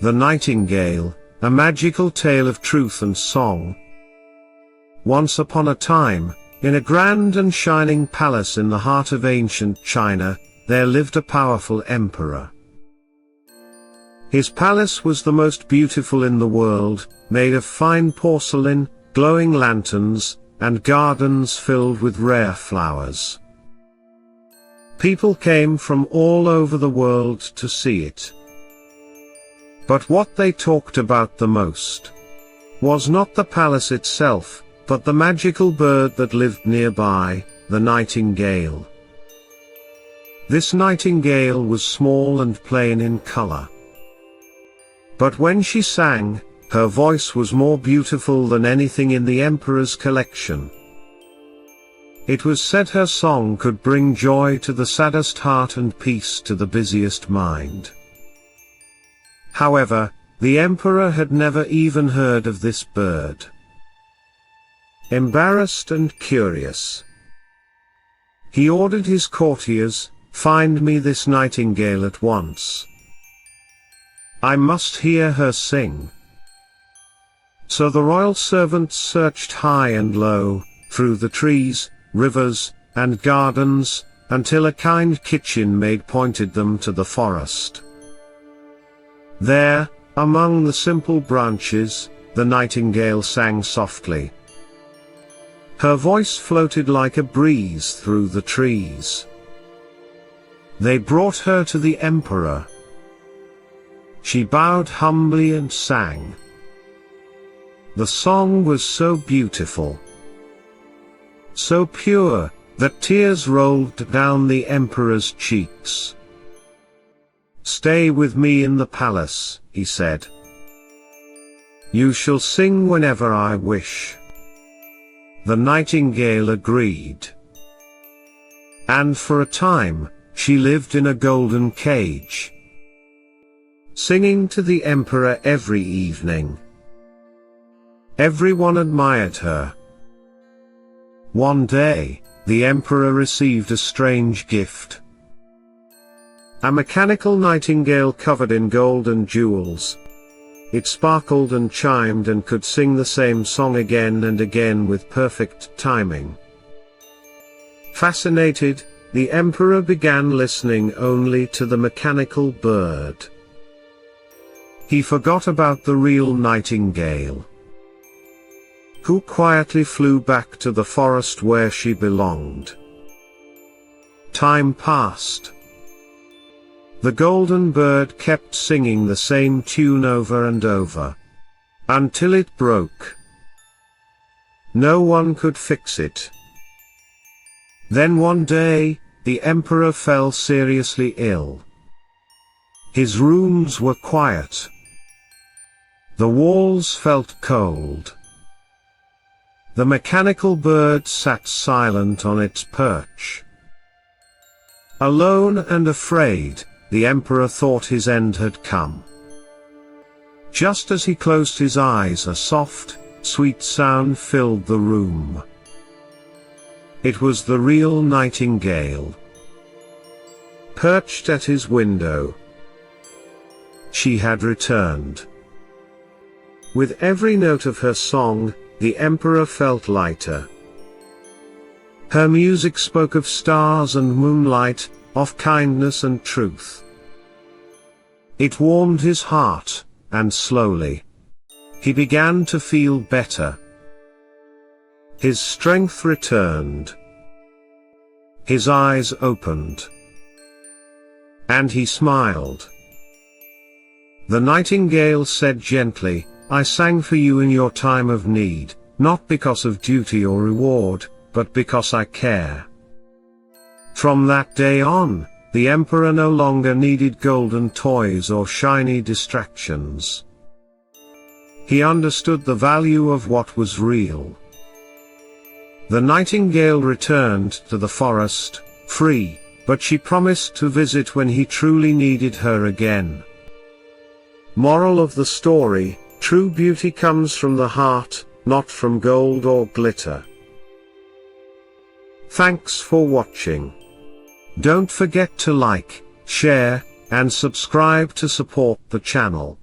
The Nightingale, a magical tale of truth and song. Once upon a time, in a grand and shining palace in the heart of ancient China, there lived a powerful emperor. His palace was the most beautiful in the world, made of fine porcelain, glowing lanterns, and gardens filled with rare flowers. People came from all over the world to see it. But what they talked about the most was not the palace itself, but the magical bird that lived nearby, the nightingale. This nightingale was small and plain in color. But when she sang, her voice was more beautiful than anything in the emperor's collection. It was said her song could bring joy to the saddest heart and peace to the busiest mind. However, the emperor had never even heard of this bird. Embarrassed and curious, he ordered his courtiers, "Find me this nightingale at once. I must hear her sing." So the royal servants searched high and low, through the trees, rivers, and gardens, until a kind kitchen maid pointed them to the forest. There, among the simple branches, the nightingale sang softly. Her voice floated like a breeze through the trees. They brought her to the emperor. She bowed humbly and sang. The song was so beautiful, so pure, that tears rolled down the emperor's cheeks. "Stay with me in the palace," he said. "You shall sing whenever I wish." The nightingale agreed. And for a time, she lived in a golden cage, singing to the emperor every evening. Everyone admired her. One day, the emperor received a strange gift. A mechanical nightingale covered in gold and jewels. It sparkled and chimed and could sing the same song again and again with perfect timing. Fascinated, the emperor began listening only to the mechanical bird. He forgot about the real nightingale, who quietly flew back to the forest where she belonged. Time passed. The golden bird kept singing the same tune over and over, until it broke. No one could fix it. Then one day, the emperor fell seriously ill. His rooms were quiet. The walls felt cold. The mechanical bird sat silent on its perch. Alone and afraid, the emperor thought his end had come. Just as he closed his eyes, a soft, sweet sound filled the room. It was the real nightingale, perched at his window. She had returned. With every note of her song, the emperor felt lighter. Her music spoke of stars and moonlight, of kindness and truth. It warmed his heart, and slowly, he began to feel better. His strength returned. His eyes opened. And he smiled. The nightingale said gently, "I sang for you in your time of need, not because of duty or reward, but because I care." From that day on, the emperor no longer needed golden toys or shiny distractions. He understood the value of what was real. The nightingale returned to the forest, free, but she promised to visit when he truly needed her again. Moral of the story: true beauty comes from the heart, not from gold or glitter. Thanks for watching. Don't forget to like, share, and subscribe to support the channel.